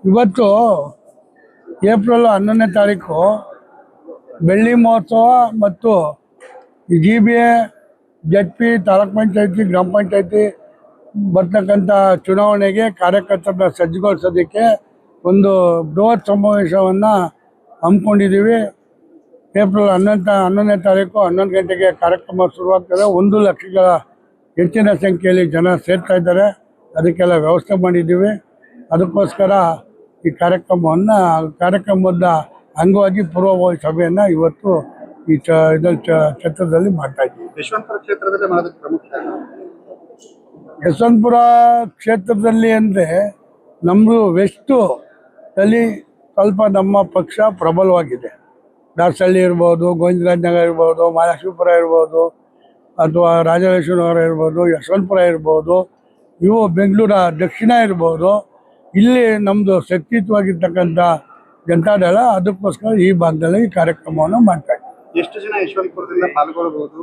ಇವತ್ತು ಏಪ್ರಿಲ್ 11ನೇ ತಾರೀಕು ಬೆಳ್ಳಿ ಮಹೋತ್ಸವ ಮತ್ತು GBA ZP ತಾಲೂಕ್ ಪಂಚಾಯತಿ ಗ್ರಾಮ ಪಂಚಾಯತಿ ಬರ್ತಕ್ಕಂಥ ಚುನಾವಣೆಗೆ ಕಾರ್ಯಕರ್ತರನ್ನ ಸಜ್ಜುಗೊಳಿಸೋದಕ್ಕೆ ಒಂದು ಬೃಹತ್ ಸಮಾವೇಶವನ್ನು ಹಮ್ಮಿಕೊಂಡಿದ್ದೀವಿ. ಏಪ್ರಿಲ್ 11ನೇ ತಾರೀಕು 11 ಗಂಟೆಗೆ ಕಾರ್ಯಕ್ರಮ ಶುರುವಾಗ್ತದೆ. 1 ಲಕ್ಷಗಳ ಹೆಚ್ಚಿನ ಸಂಖ್ಯೆಯಲ್ಲಿ ಜನ ಸೇರ್ತಾ ಇದ್ದಾರೆ. ಅದಕ್ಕೆಲ್ಲ ವ್ಯವಸ್ಥೆ ಮಾಡಿದ್ದೀವಿ. ಅದಕ್ಕೋಸ್ಕರ ಈ ಕಾರ್ಯಕ್ರಮದ ಅಂಗವಾಗಿ ಪೂರ್ವಭಾವಿ ಸಭೆಯನ್ನು ಇವತ್ತು ಈ ಕ್ಷೇತ್ರದಲ್ಲಿ ಮಾಡ್ತಾ ಇದ್ದೀವಿ. ಯಶವಂತಪುರ ಕ್ಷೇತ್ರದಲ್ಲಿ ಮಾಡೋದಕ್ಕೆ ಪ್ರಮುಖ ಯಶವಂತಪುರ ಕ್ಷೇತ್ರದಲ್ಲಿ ಅಂದರೆ ನಮ್ಮದು ವೆಸ್ಟಲ್ಲಿ ಸ್ವಲ್ಪ ನಮ್ಮ ಪಕ್ಷ ಪ್ರಬಲವಾಗಿದೆ. ದಾಸಹಳ್ಳಿ ಇರ್ಬೋದು, ಗೋವಿಂದರಾಜನಗರ ಇರ್ಬೋದು, ಮಹಾಲಕ್ಷ್ಮೀಪುರ ಇರ್ಬೋದು, ಅಥವಾ ರಾಜರಾಜೇಶ್ವರ ನಗರ ಇರ್ಬೋದು, ಯಶವಂತಪುರ ಇರ್ಬೋದು, ಇವು ಬೆಂಗಳೂರ ದಕ್ಷಿಣ ಇರ್ಬೋದು. ಇಲ್ಲಿ ನಮ್ಮದು ಶಕ್ತಿಯುತವಾಗಿರ್ತಕ್ಕಂಥ ಜನತಾದಳ. ಅದಕ್ಕೋಸ್ಕರ ಈ ಭಾಗದಲ್ಲಿ ಈ ಕಾರ್ಯಕ್ರಮವನ್ನು ಮಾಡ್ತಾ ಇದ್ದೀವಿ. ಎಷ್ಟು ಜನ ಯಶವಂತಪುರದಿಂದ ಪಾಲ್ಗೊಳ್ಳಬಹುದು?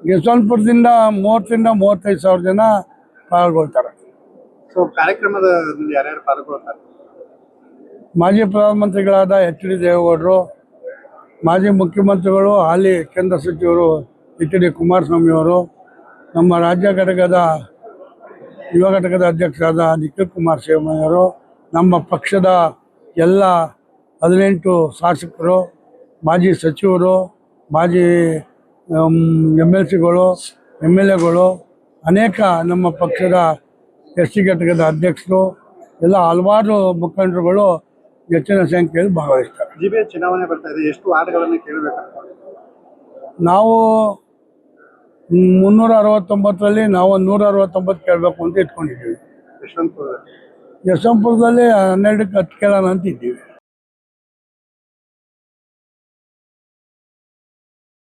ಯಶವಂತಪುರದಿಂದ 30ರಿಂದ 35,000 ಜನ ಪಾಲ್ಗೊಳ್ತಾರೆ. ಸೊ ಕಾರ್ಯಕ್ರಮದಲ್ಲಿ ಯಾರ್ಯಾರು ಪಾಲ್ಗೊಳ್ತಾರೆ? ಮಾಜಿ ಪ್ರಧಾನಮಂತ್ರಿಗಳಾದ HD ದೇವೇಗೌಡರು, ಮಾಜಿ ಮುಖ್ಯಮಂತ್ರಿಗಳು, ಹಾಲಿ ಕೇಂದ್ರ ಸಚಿವರು HD ಕುಮಾರಸ್ವಾಮಿಯವರು, ನಮ್ಮ ರಾಜ್ಯ ಘಟಕದ ಯುವ ಘಟಕದ ಅಧ್ಯಕ್ಷರಾದ ನಿಖಿಲ್ ಕುಮಾರಸ್ವಾಮಿಯವರು, ನಮ್ಮ ಪಕ್ಷದ ಎಲ್ಲ 18 ಶಾಸಕರು, ಮಾಜಿ ಸಚಿವರು, ಮಾಜಿ MLCಗಳು, MLAಗಳು, ಅನೇಕ ನಮ್ಮ ಪಕ್ಷದ SC ಘಟಕದ ಅಧ್ಯಕ್ಷರು, ಎಲ್ಲ ಹಲವಾರು ಮುಖಂಡರುಗಳು ಹೆಚ್ಚಿನ ಸಂಖ್ಯೆಯಲ್ಲಿ ಭಾಗವಹಿಸ್ತಾರೆ. GBA ಚುನಾವಣೆ ಬರ್ತಾ ಇದೆ, ಎಷ್ಟು ವಾರ್ಡ್ಗಳನ್ನು ಕೇಳಬೇಕು? ನಾವು 369ರಲ್ಲಿ ನಾವು 169 ಕೇಳಬೇಕು ಅಂತ ಇಟ್ಕೊಂಡಿದ್ದೀವಿ. ಯಶವಂತಪುರದಲ್ಲಿ 12ಕ್ಕೆ 10 ಕೇಳೋಣ ಅಂತ ಇದ್ದೀವಿ.